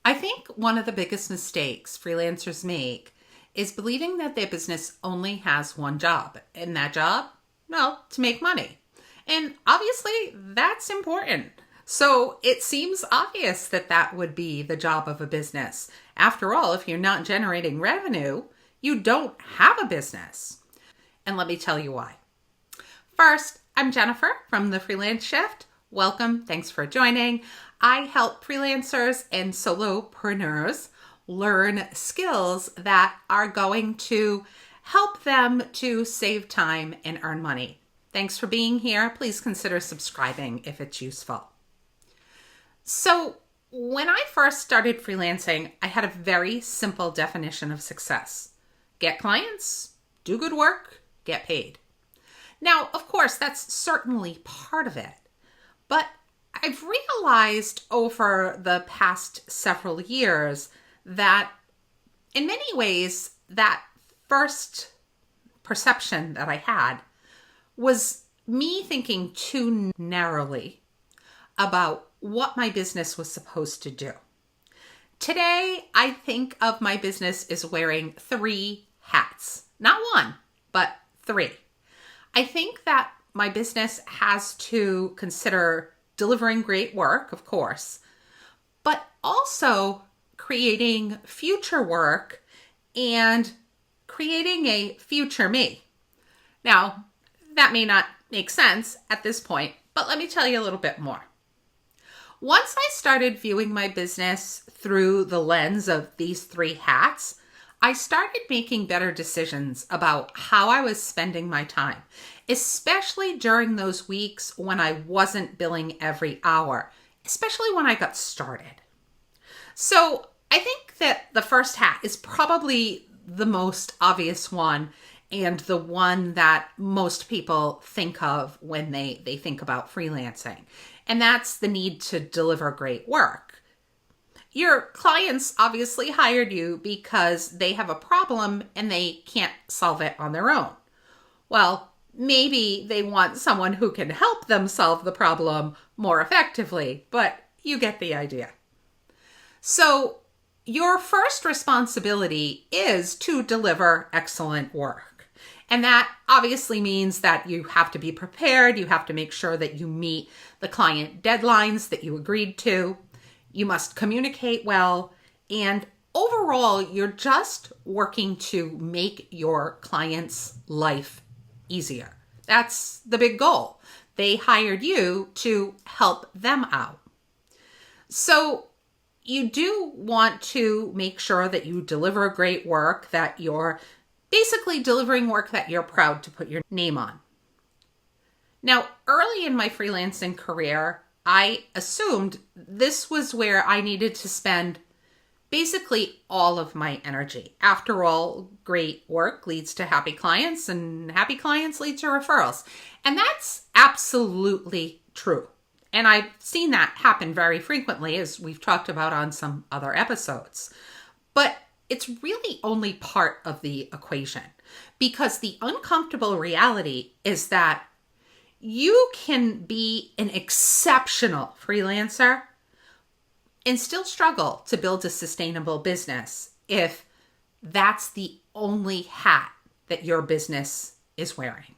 I think one of the biggest mistakes freelancers make is believing that their business only has one job. And that job, well, to make money. And obviously, that's important. So it seems obvious that that would be the job of a business. After all, if you're not generating revenue, you don't have a business. And let me tell you why. First, I'm Jennifer from the Freelance Shift. Welcome. Thanks for joining. I help freelancers and solopreneurs learn skills that are going to help them to save time and earn money. Thanks for being here. Please consider subscribing if it's useful. So when I first started freelancing, I had a very simple definition of success. Get clients, do good work, get paid. Now, of course, that's certainly part of it. But I've realized over the past several years that in many ways, that first perception that I had was me thinking too narrowly about what my business was supposed to do. Today, I think of my business as wearing 3 hats. Not one, but 3. I think that my business has to consider delivering great work, of course, but also creating future work and creating a future me. Now, that may not make sense at this point, but let me tell you a little bit more. Once I started viewing my business through the lens of these 3 hats, I started making better decisions about how I was spending my time, especially during those weeks when I wasn't billing every hour, especially when I got started. So I think that the first hat is probably the most obvious one and the one that most people think of when they think about freelancing. And that's the need to deliver great work. Your clients obviously hired you because they have a problem and they can't solve it on their own. Well, maybe they want someone who can help them solve the problem more effectively, but you get the idea. So your first responsibility is to deliver excellent work. And that obviously means that you have to be prepared. You have to make sure that you meet the client deadlines that you agreed to. You must communicate well. And overall, you're just working to make your client's life easier. That's the big goal. They hired you to help them out. So you do want to make sure that you deliver great work, that you're basically delivering work that you're proud to put your name on. Now, early in my freelancing career, I assumed this was where I needed to spend basically all of my energy. After all, great work leads to happy clients, and happy clients lead to referrals. And that's absolutely true. And I've seen that happen very frequently, as we've talked about on some other episodes. But it's really only part of the equation, because the uncomfortable reality is that you can be an exceptional freelancer and still struggle to build a sustainable business if that's the only hat that your business is wearing.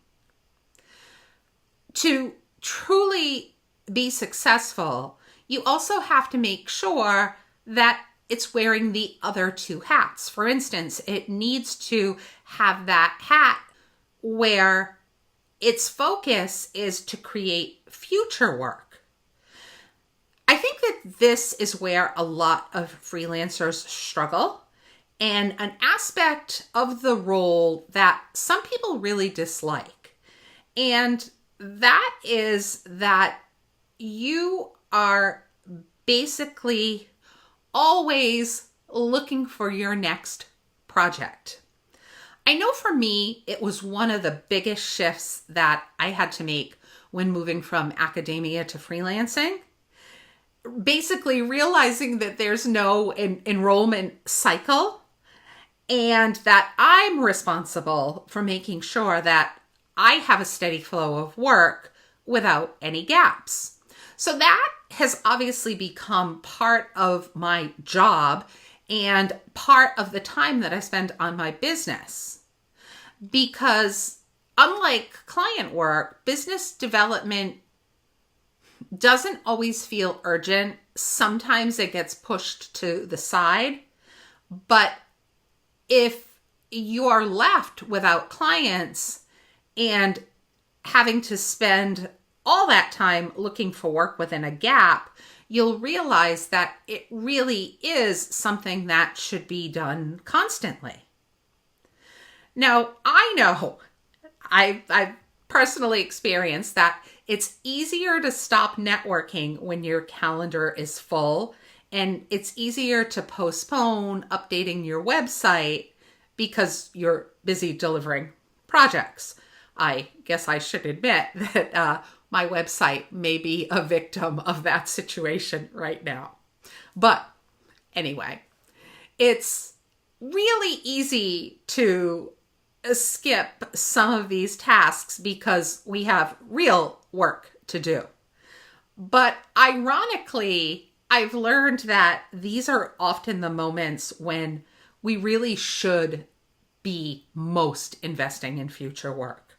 To truly be successful, you also have to make sure that it's wearing the other 2 hats. For instance, it needs to have that hat where its focus is to create future work. I think that this is where a lot of freelancers struggle, and an aspect of the role that some people really dislike. And that is that you are basically always looking for your next project. I know for me, it was one of the biggest shifts that I had to make when moving from academia to freelancing. Basically realizing that there's no enrollment cycle and that I'm responsible for making sure that I have a steady flow of work without any gaps. So that has obviously become part of my job and part of the time that I spend on my business. Because unlike client work, business development doesn't always feel urgent. Sometimes it gets pushed to the side. But if you are left without clients and having to spend all that time looking for work within a gap, you'll realize that it really is something that should be done constantly. Now, I know I've personally experienced that it's easier to stop networking when your calendar is full, and it's easier to postpone updating your website because you're busy delivering projects. I guess I should admit that my website may be a victim of that situation right now. But anyway, it's really easy to skip some of these tasks because we have real work to do. But ironically, I've learned that these are often the moments when we really should be most investing in future work.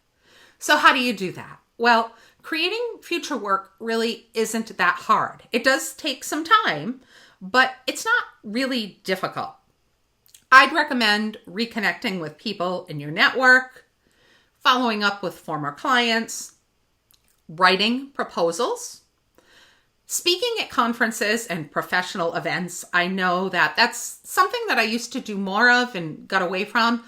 So how do you do that? Well, creating future work really isn't that hard. It does take some time, but it's not really difficult. I'd recommend reconnecting with people in your network, following up with former clients, writing proposals, speaking at conferences and professional events. I know that that's something that I used to do more of and got away from.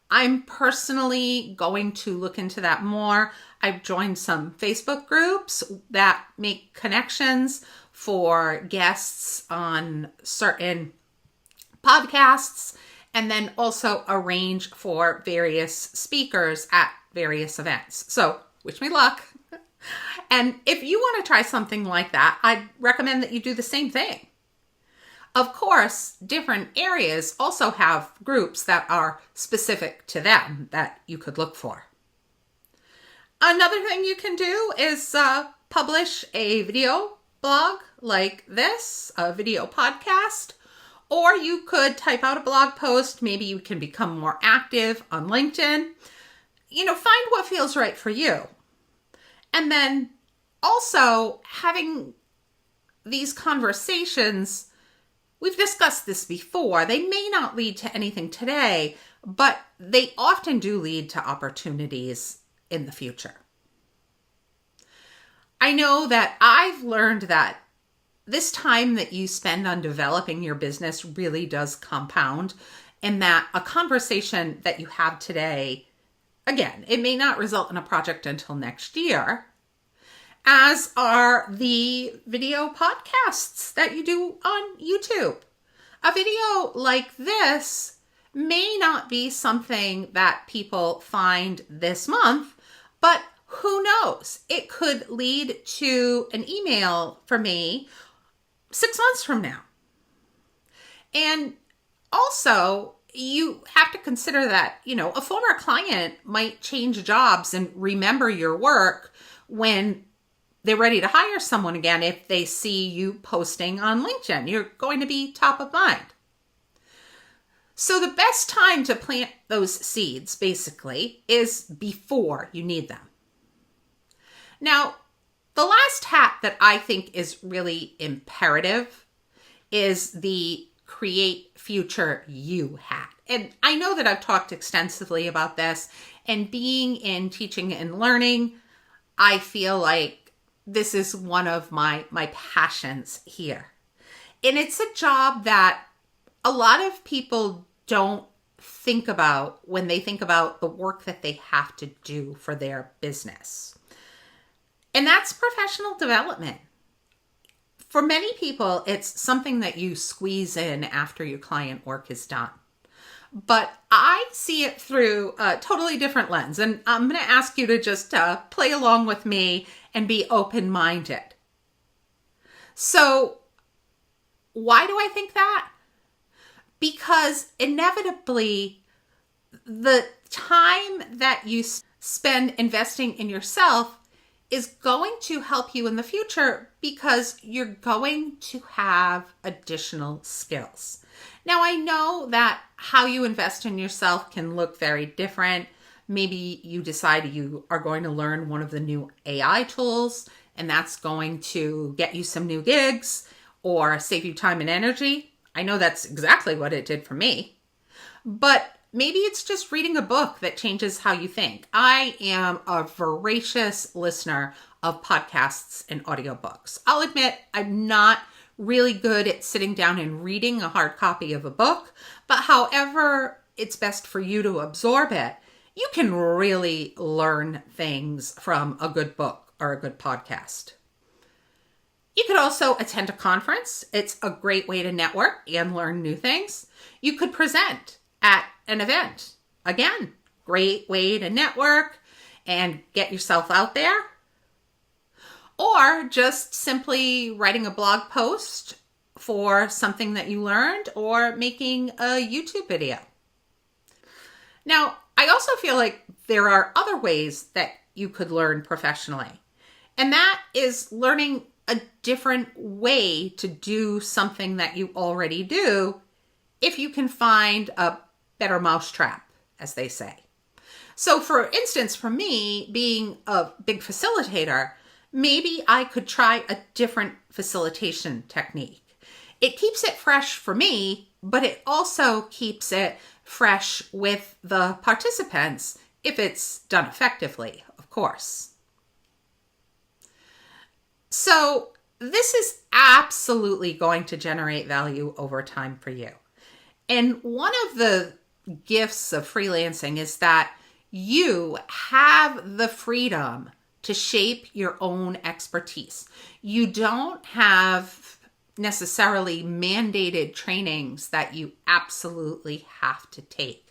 I'm personally going to look into that more. I've joined some Facebook groups that make connections for guests on certain podcasts, and then also arrange for various speakers at various events. So wish me luck. And if you want to try something like that, I'd recommend that you do the same thing. Of course, different areas also have groups that are specific to them that you could look for. Another thing you can do is publish a video blog like this, a video podcast, or you could type out a blog post. Maybe you can become more active on LinkedIn. Find what feels right for you. And then also having these conversations, we've discussed this before. They may not lead to anything today, but they often do lead to opportunities in the future. I know that I've learned that this time that you spend on developing your business really does compound, and that a conversation that you have today, again, it may not result in a project until next year, as are the video podcasts that you do on YouTube. A video like this may not be something that people find this month, but who knows? It could lead to an email from me 6 months from now. And also, you have to consider that, a former client might change jobs and remember your work when they're ready to hire someone again. If they see you posting on LinkedIn, you're going to be top of mind. So the best time to plant those seeds, basically, is before you need them. Now, the last hat that I think is really imperative is the create future you hat. And I know that I've talked extensively about this, and being in teaching and learning, I feel like this is one of my passions here. And it's a job that a lot of people don't think about when they think about the work that they have to do for their business. And that's professional development. For many people, it's something that you squeeze in after your client work is done. But I see it through a totally different lens. And I'm going to ask you to just play along with me and be open-minded. So why do I think that? Because inevitably, the time that you spend investing in yourself is going to help you in the future because you're going to have additional skills. Now, I know that how you invest in yourself can look very different. Maybe you decide you are going to learn one of the new AI tools, and that's going to get you some new gigs or save you time and energy. I know that's exactly what it did for me. But maybe it's just reading a book that changes how you think. I am a voracious listener of podcasts and audiobooks. I'll admit I'm not really good at sitting down and reading a hard copy of a book, but however it's best for you to absorb it, you can really learn things from a good book or a good podcast. You could also attend a conference. It's a great way to network and learn new things. You could present at an event. Again, great way to network and get yourself out there. Or just simply writing a blog post for something that you learned or making a YouTube video. Now, I also feel like there are other ways that you could learn professionally, and that is learning a different way to do something that you already do if you can find a better mousetrap, as they say. So for instance, for me, being a big facilitator, maybe I could try a different facilitation technique. It keeps it fresh for me, but it also keeps it fresh with the participants if it's done effectively, of course. So this is absolutely going to generate value over time for you. And one of the gifts of freelancing is that you have the freedom to shape your own expertise. You don't have necessarily mandated trainings that you absolutely have to take.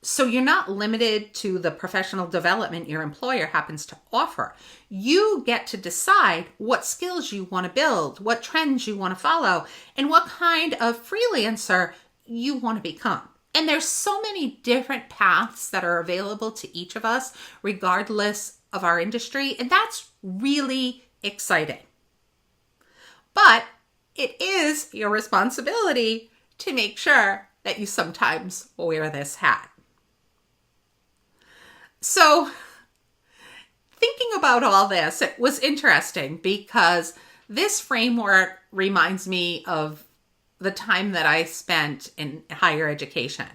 So you're not limited to the professional development your employer happens to offer. You get to decide what skills you want to build, what trends you want to follow, and what kind of freelancer you want to become. And there's so many different paths that are available to each of us, regardless of our industry, and that's really exciting. But it is your responsibility to make sure that you sometimes wear this hat. So, thinking about all this, it was interesting because this framework reminds me of the time that I spent in higher education.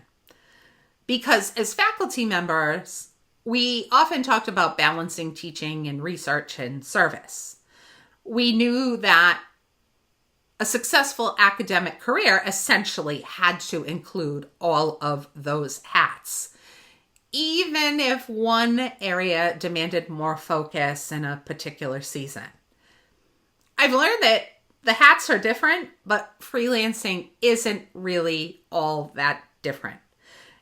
Because as faculty members, we often talked about balancing teaching and research and service. We knew that a successful academic career essentially had to include all of those hats, even if one area demanded more focus in a particular season. I've learned that the hats are different, but freelancing isn't really all that different.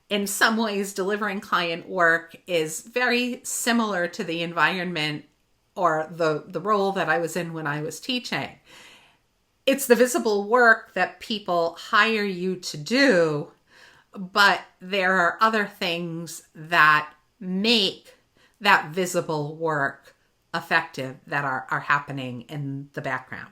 In some ways, delivering client work is very similar to the environment or the role that I was in when I was teaching. It's the visible work that people hire you to do, but there are other things that make that visible work effective that are happening in the background.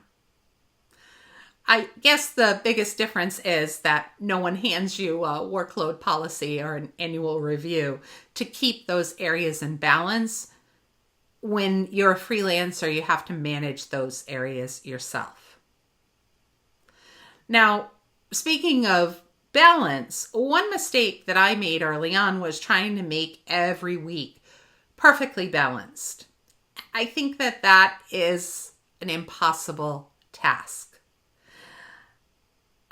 I guess the biggest difference is that no one hands you a workload policy or an annual review to keep those areas in balance. When you're a freelancer, you have to manage those areas yourself. Now, speaking of balance, one mistake that I made early on was trying to make every week perfectly balanced. I think that is an impossible task.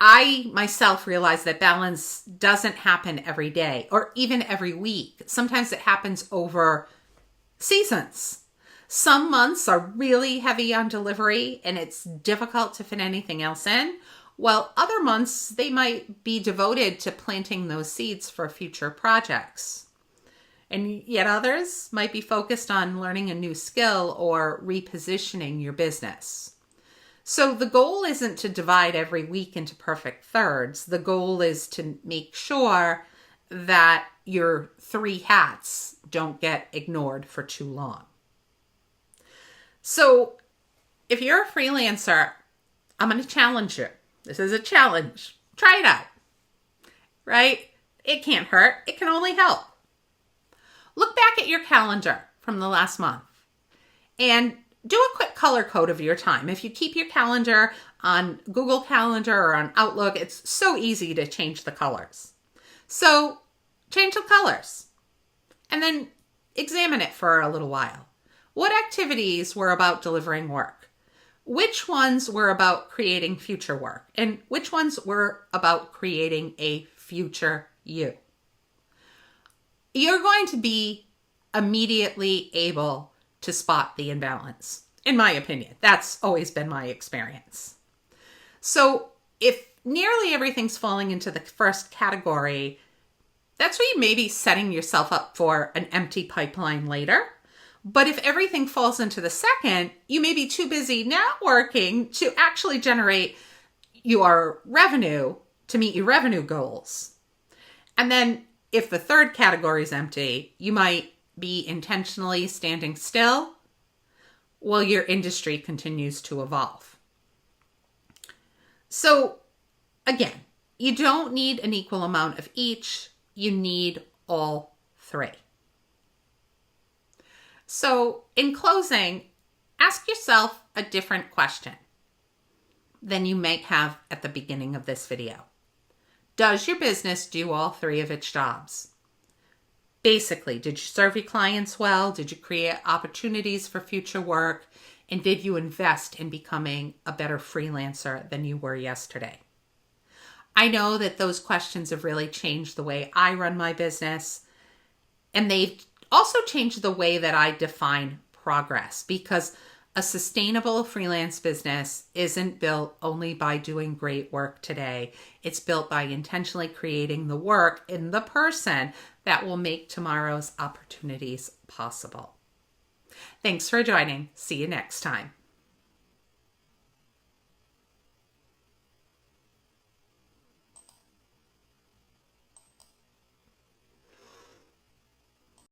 I myself realize that balance doesn't happen every day or even every week. Sometimes it happens over seasons. Some months are really heavy on delivery and it's difficult to fit anything else in, while other months they might be devoted to planting those seeds for future projects. And yet others might be focused on learning a new skill or repositioning your business. So the goal isn't to divide every week into perfect thirds. The goal is to make sure that your three hats don't get ignored for too long. So if you're a freelancer, I'm going to challenge you. This is a challenge. Try it out, right? It can't hurt. It can only help. Look back at your calendar from the last month and do a quick color code of your time. If you keep your calendar on Google Calendar or on Outlook, it's so easy to change the colors. So change the colors and then examine it for a little while. What activities were about delivering work? Which ones were about creating future work? And which ones were about creating a future you? You're going to be immediately able to spot the imbalance, in my opinion. That's always been my experience. So if nearly everything's falling into the first category, that's where you may be setting yourself up for an empty pipeline later. But if everything falls into the second, you may be too busy networking to actually generate your revenue to meet your revenue goals. And then if the third category is empty, you might be intentionally standing still while your industry continues to evolve. So again, you don't need an equal amount of each. You need all three. So in closing, ask yourself a different question than you might have at the beginning of this video. Does your business do all three of its jobs? Basically, did you serve your clients well? Did you create opportunities for future work? And did you invest in becoming a better freelancer than you were yesterday? I know that those questions have really changed the way I run my business, and they've also changed the way that I define progress, because a sustainable freelance business isn't built only by doing great work today. It's built by intentionally creating the work in the person that will make tomorrow's opportunities possible. Thanks for joining. See you next time.